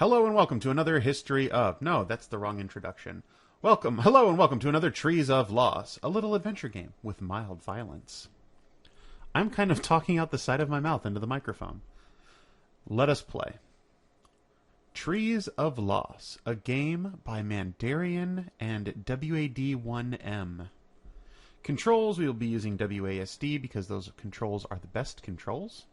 Hello and welcome to another History of... No, that's the wrong introduction. Hello and welcome to another Trees of Loss, a little adventure game with mild violence. I'm kind of talking out the side of my mouth into the microphone. Let us play. Trees of Loss, a game by Mandarian and WAD1M. Controls, we will be using WASD because those controls are the best controls.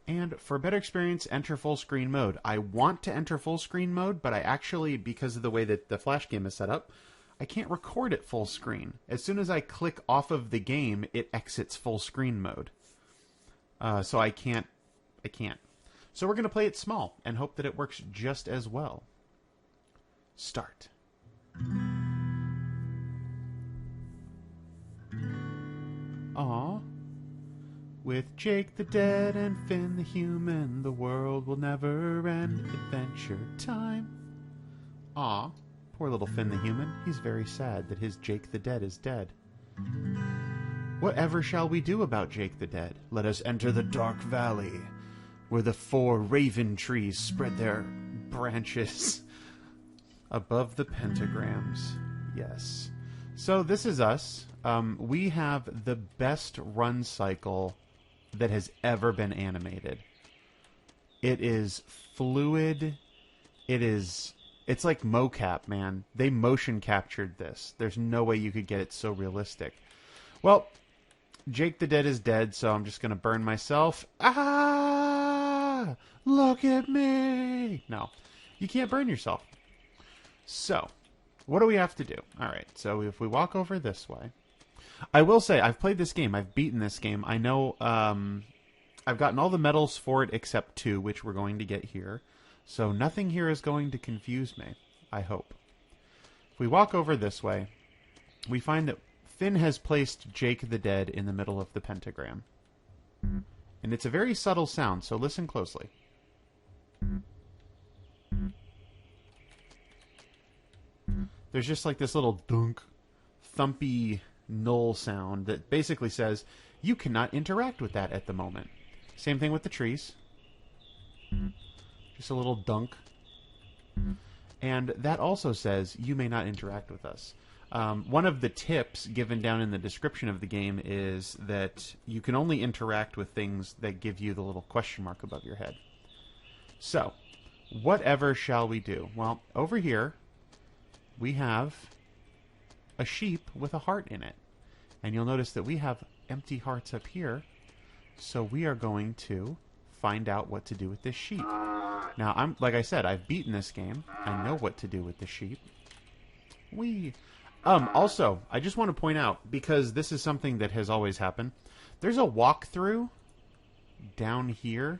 And for better experience, enter full screen mode. I want to enter full screen mode, but I actually, because of the way that the Flash game is set up, I can't record it full screen. As soon as I click off of the game, it exits full screen mode. So I can't. So we're going to play it small and hope that it works just as well. Start. Aww. With Jake the Dead and Finn the Human, the world will never end. Adventure time. Aw, poor little Finn the Human. He's very sad that his Jake the Dead is dead. Whatever shall we do about Jake the Dead? Let us enter the dark valley, where the 4 raven trees spread their branches above the pentagrams. Yes. So this is us. We have the best run cycle that has ever been animated. It is fluid. It's like mocap, man. They motion captured this. There's no way you could get it so realistic. Well, Jake the Dead is dead, so I'm just going to burn myself. Ah! Look at me! No, you can't burn yourself. So, what do we have to do? Alright, so if we walk over this way... I will say, I've played this game. I've beaten this game. I know I've gotten all the medals for it except 2, which we're going to get here. So nothing here is going to confuse me, I hope. If we walk over this way, we find that Finn has placed Jake the Dead in the middle of the pentagram. And it's a very subtle sound, so listen closely. There's just like this little dunk, thumpy... null sound that basically says you cannot interact with that at the moment. Same thing with the trees. Just a little dunk. And that also says you may not interact with us. One of the tips given down in the description of the game is that you can only interact with things that give you the little question mark above your head. So, whatever shall we do? Well, over here we have a sheep with a heart in it. And you'll notice that we have empty hearts up here. So we are going to find out what to do with this sheep. Now, like I said, I've beaten this game. I know what to do with the sheep. Also, I just want to point out, because this is something that has always happened, there's a walkthrough down here.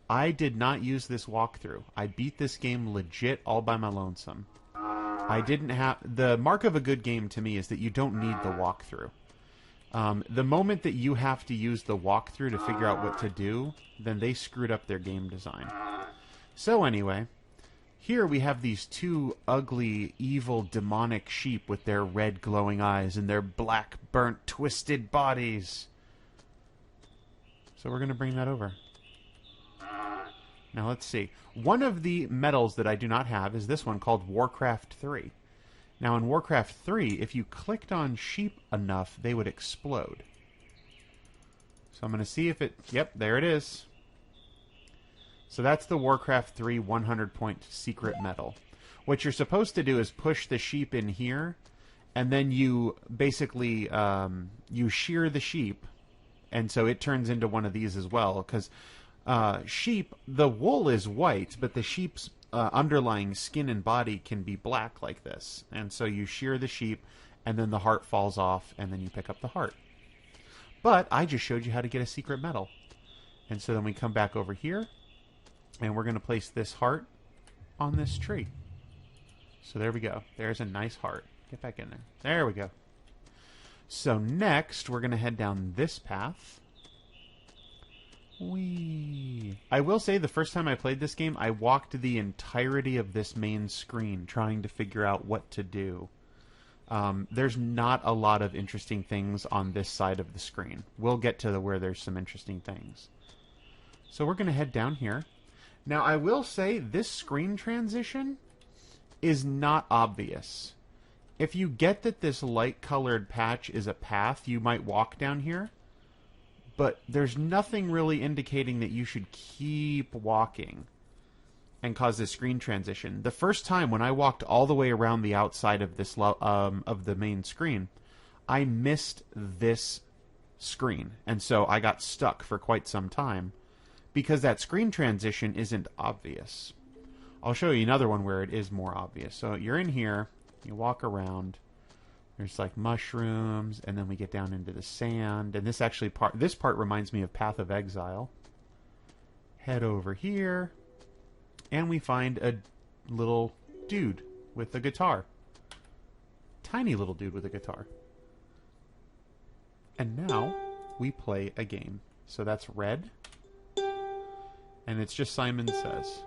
I did not use this walkthrough. I beat this game legit all by my lonesome. I didn't have... The mark of a good game to me is that you don't need the walkthrough. The moment that you have to use the walkthrough to figure out what to do, then they screwed up their game design. So anyway, here we have these 2 ugly, evil, demonic sheep with their red glowing eyes and their black, burnt, twisted bodies. So we're going to bring that over. Now, let's see. One of the medals that I do not have is this one called Warcraft 3. Now, in Warcraft 3, if you clicked on sheep enough, they would explode. So I'm going to see if it... Yep, there it is. So that's the Warcraft 3 100-point secret medal. What you're supposed to do is push the sheep in here, and then you basically you shear the sheep, and so it turns into one of these as well, because... sheep, the wool is white, but the sheep's underlying skin and body can be black like this. And so you shear the sheep, and then the heart falls off, and then you pick up the heart. But I just showed you how to get a secret medal. And so then we come back over here, and we're going to place this heart on this tree. So there we go. There's a nice heart. Get back in there. There we go. So next, we're going to head down this path. I will say the first time I played this game, I walked the entirety of this main screen trying to figure out what to do. There's not a lot of interesting things on this side of the screen. We'll get to where there's some interesting things. So we're going to head down here. Now, I will say this screen transition is not obvious. If you get that this light-colored patch is a path, you might walk down here. But there's nothing really indicating that you should keep walking and cause this screen transition. The first time when I walked all the way around the outside of this of the main screen, I missed this screen. And so I got stuck for quite some time because that screen transition isn't obvious. I'll show you another one where it is more obvious. So you're in here, you walk around, there's like mushrooms, and then we get down into the sand, and this part reminds me of Path of Exile. Head over here, and we find a little dude with a guitar. Tiny little dude with a guitar. And now we play a game. So that's red, and it's just Simon Says.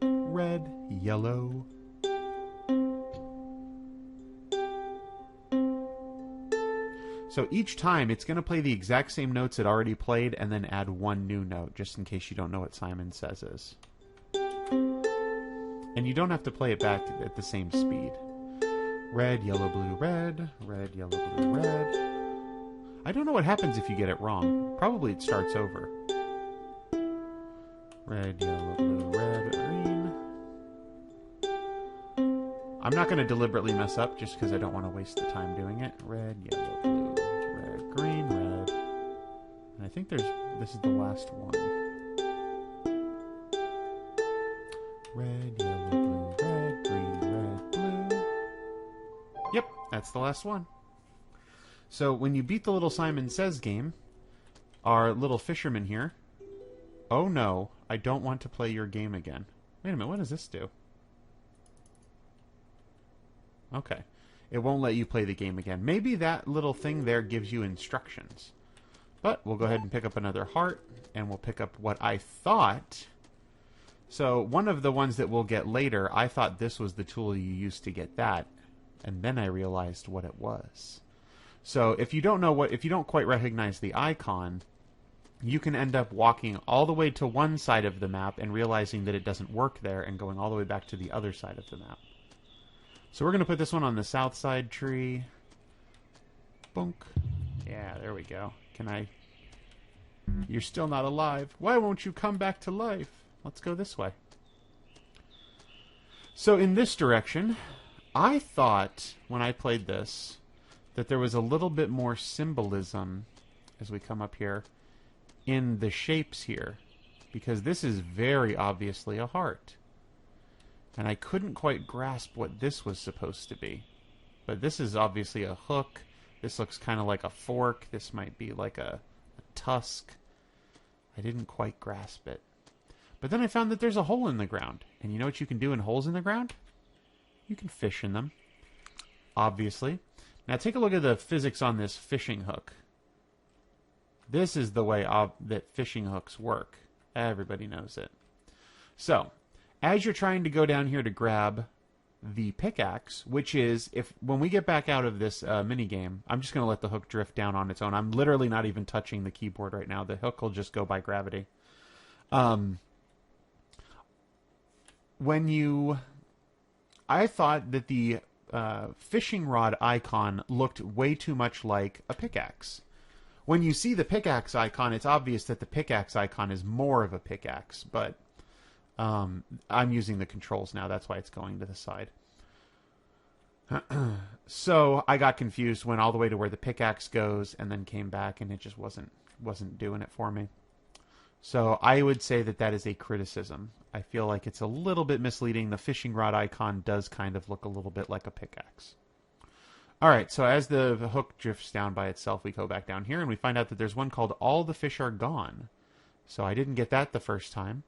Red, yellow. So each time it's going to play the exact same notes it already played and then add one new note, just in case you don't know what Simon Says is. And you don't have to play it back at the same speed. Red, yellow, blue, red. Red, yellow, blue, red. I don't know what happens if you get it wrong. Probably it starts over. Red, yellow, blue, red, green. I'm not going to deliberately mess up just because I don't want to waste the time doing it. Red, yellow, blue, red, green, red. And I think this is the last one. Red, yellow, blue, red, green, red, blue. Yep, that's the last one. So when you beat the little Simon Says game, our little fisherman here... Oh no, I don't want to play your game again. Wait a minute, what does this do? Okay. It won't let you play the game again. Maybe that little thing there gives you instructions. But we'll go ahead and pick up another heart, and we'll pick up what I thought... So one of the ones that we'll get later, I thought this was the tool you used to get that, and then I realized what it was. So if you don't quite recognize the icon, you can end up walking all the way to one side of the map and realizing that it doesn't work there and going all the way back to the other side of the map. So we're going to put this one on the south side tree. Bonk. Yeah, there we go. Can I... You're still not alive. Why won't you come back to life? Let's go this way. So in this direction, I thought when I played this that there was a little bit more symbolism as we come up here in the shapes here, because this is very obviously a heart. And I couldn't quite grasp what this was supposed to be. But this is obviously a hook. This looks kind of like a fork. This might be like a tusk. I didn't quite grasp it. But then I found that there's a hole in the ground. And you know what you can do in holes in the ground? You can fish in them. Obviously. Now take a look at the physics on this fishing hook. This is the way that fishing hooks work. Everybody knows it. So, as you're trying to go down here to grab the pickaxe, which is, when we get back out of this minigame, I'm just going to let the hook drift down on its own. I'm literally not even touching the keyboard right now. The hook will just go by gravity. I thought that the fishing rod icon looked way too much like a pickaxe. When you see the pickaxe icon, it's obvious that the pickaxe icon is more of a pickaxe, but I'm using the controls now. That's why it's going to the side. So I got confused, went all the way to where the pickaxe goes, and then came back, and it just wasn't doing it for me. So I would say that is a criticism. I feel like it's a little bit misleading. The fishing rod icon does kind of look a little bit like a pickaxe. All right, so as the hook drifts down by itself, we go back down here, and we find out that there's one called All the Fish Are Gone. So I didn't get that the first time.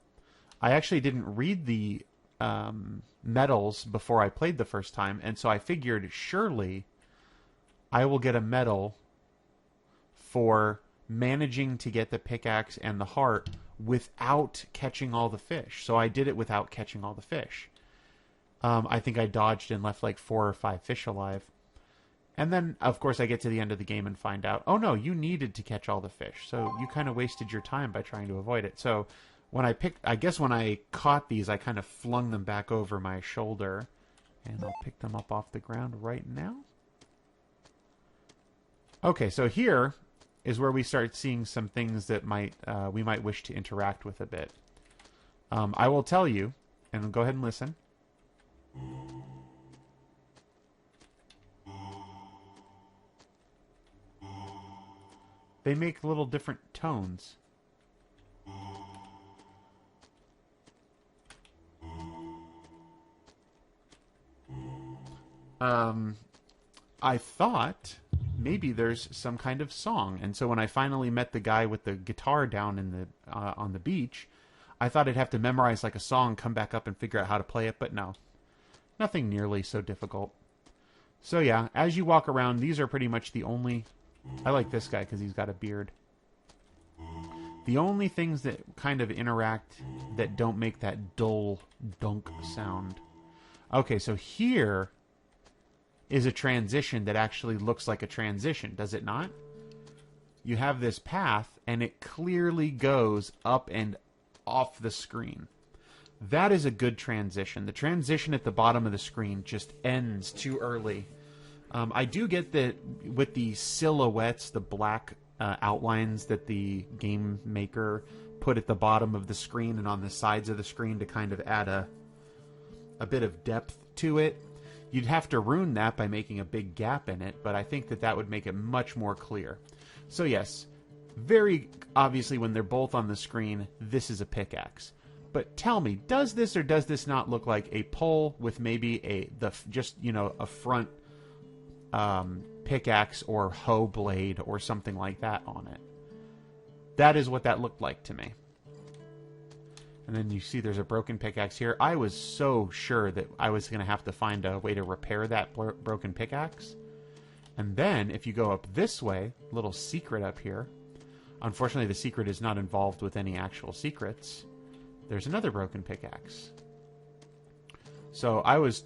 I actually didn't read the medals before I played the first time, and so I figured surely I will get a medal for managing to get the pickaxe and the heart without catching all the fish. So I did it without catching all the fish. I think I dodged and left like 4 or 5 fish alive. And then, of course, I get to the end of the game and find out, oh no, you needed to catch all the fish. So you kind of wasted your time by trying to avoid it. So I guess when I caught these, I kind of flung them back over my shoulder. And I'll pick them up off the ground right now. Okay, so here is where we start seeing some things that we might wish to interact with a bit. I will tell you, and go ahead and listen. They make little different tones. I thought maybe there's some kind of song, and so when I finally met the guy with the guitar down in the on the beach, I thought I'd have to memorize like a song, come back up and figure out how to play it, but no. Nothing nearly so difficult. So yeah, as you walk around, these are pretty much the only... I like this guy because he's got a beard. The only things that kind of interact that don't make that dull dunk sound. Okay, so here is a transition that actually looks like a transition, does it not? You have this path, and it clearly goes up and off the screen. That is a good transition. The transition at the bottom of the screen just ends too early. I do get that with the silhouettes, the black outlines that the game maker put at the bottom of the screen and on the sides of the screen to kind of add a bit of depth to it. You'd have to ruin that by making a big gap in it, but I think that would make it much more clear. So yes, very obviously when they're both on the screen, this is a pickaxe. But tell me, does this or does this not look like a pole with maybe a front pickaxe or hoe blade or something like that on it? That is what that looked like to me. And then you see there's a broken pickaxe here. I was so sure that I was going to have to find a way to repair that broken pickaxe. And then if you go up this way, little secret up here. Unfortunately, the secret is not involved with any actual secrets. There's another broken pickaxe. So I was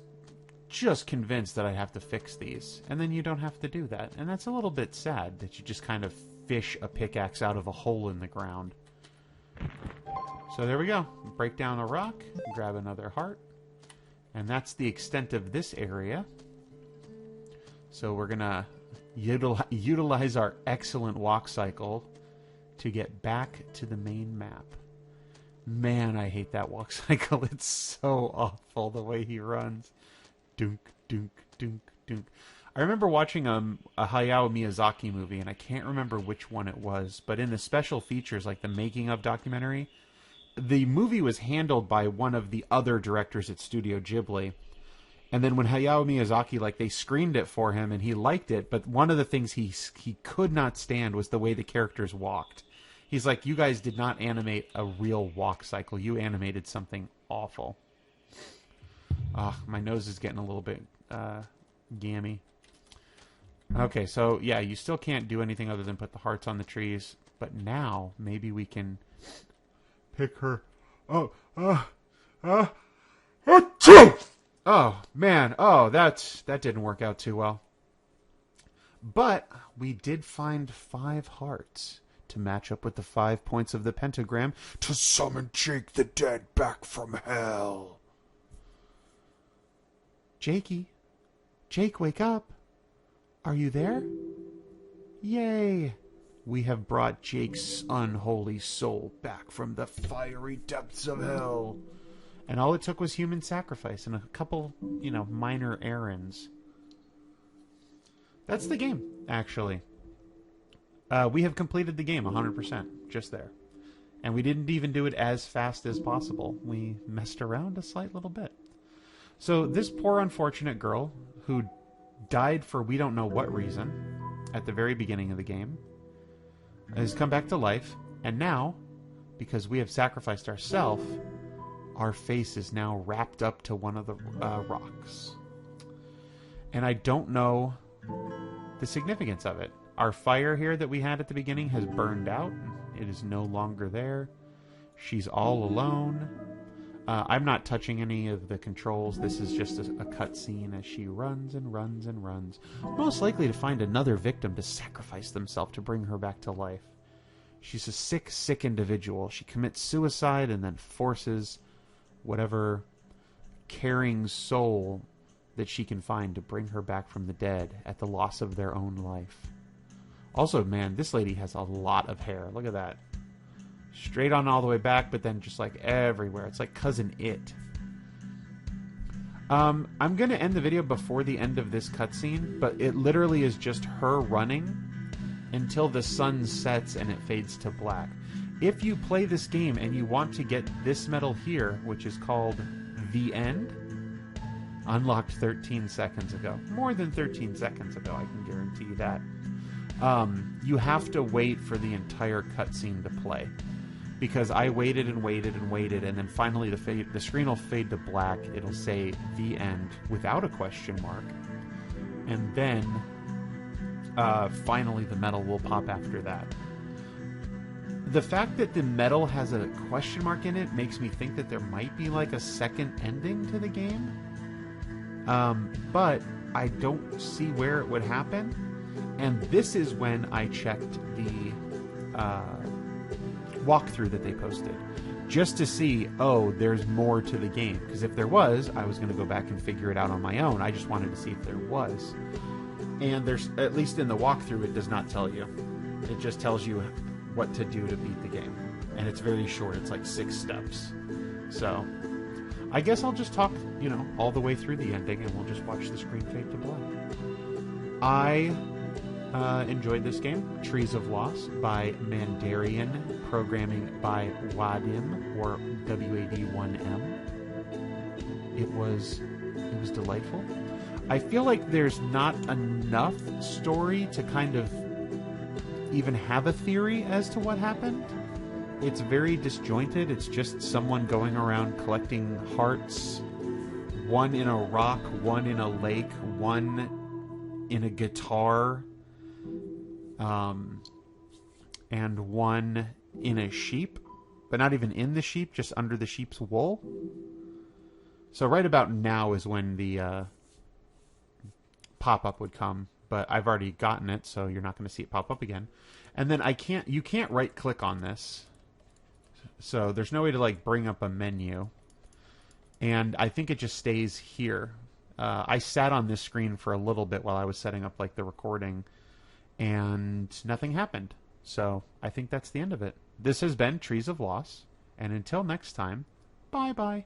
just convinced that I'd have to fix these. And then you don't have to do that. And that's a little bit sad that you just kind of fish a pickaxe out of a hole in the ground. So there we go. Break down a rock, grab another heart. And that's the extent of this area. So we're going to utilize our excellent walk cycle to get back to the main map. Man, I hate that walk cycle. It's so awful the way he runs. Dunk, dunk, dunk, dunk. I remember watching a Hayao Miyazaki movie, and I can't remember which one it was, but in the special features, like the making of documentary, the movie was handled by one of the other directors at Studio Ghibli. And then when Hayao Miyazaki, they screened it for him, and he liked it, but one of the things he could not stand was the way the characters walked. He's like, you guys did not animate a real walk cycle. You animated something awful. My nose is getting a little bit gammy. Okay, so yeah, you still can't do anything other than put the hearts on the trees. But now, maybe we can pick her. Oh, man. Oh, that didn't work out too well. But we did find 5 hearts to match up with the 5 points of the pentagram to summon Jake the Dead back from hell. Jakey. Jake, wake up. Are you there? Yay. We have brought Jake's unholy soul back from the fiery depths of hell. And all it took was human sacrifice and a couple, minor errands. That's the game, actually. We have completed the game 100%, just there. And we didn't even do it as fast as possible. We messed around a slight little bit. So this poor unfortunate girl who died for we don't know what reason at the very beginning of the game has come back to life. And now, because we have sacrificed ourselves, our face is now wrapped up to one of the rocks. And I don't know the significance of it. Our fire here that we had at the beginning has burned out. It is no longer there. She's all alone. I'm not touching any of the controls. This is just a cutscene as she runs and runs and runs. Most likely to find another victim to sacrifice themselves to bring her back to life. She's a sick, sick individual. She commits suicide and then forces whatever caring soul that she can find to bring her back from the dead at the loss of their own life. Also, man, this lady has a lot of hair. Look at that. Straight on all the way back, but then just like everywhere. It's like Cousin It. I'm going to end the video before the end of this cutscene, but it literally is just her running until the sun sets and it fades to black. If you play this game and you want to get this medal here, which is called The End, unlocked 13 seconds ago. More than 13 seconds ago, I can guarantee you that. You have to wait for the entire cutscene to play. Because I waited and waited and waited, and then finally the screen will fade to black. It'll say The End without a question mark. And then finally the medal will pop after that. The fact that the medal has a question mark in it makes me think that there might be like a second ending to the game. But I don't see where it would happen. And this is when I checked the walkthrough that they posted, just to see, oh, there's more to the game. Because if there was, I was going to go back and figure it out on my own. I just wanted to see if there was. And there's, at least in the walkthrough, it does not tell you. It just tells you what to do to beat the game. And it's very short. It's like 6 steps. So I guess I'll just talk, all the way through the ending, and we'll just watch the screen fade to black. I enjoyed this game, Trees of Loss by Mandarian, programming by Wadim, or WAD1M. It was delightful. I feel like there's not enough story to kind of even have a theory as to what happened. It's very disjointed. It's just someone going around collecting hearts, one in a rock, one in a lake, one in a guitar, and one in a sheep, but not even in the sheep, just under the sheep's wool. So right about now is when the pop-up would come, but I've already gotten it, so you're not going to see it pop up again. And then you can't right-click on this, so there's no way to like bring up a menu. And I think it just stays here. I sat on this screen for a little bit while I was setting up like the recording, and nothing happened. So I think that's the end of it. This has been Trees of Loss, and until next time, bye-bye.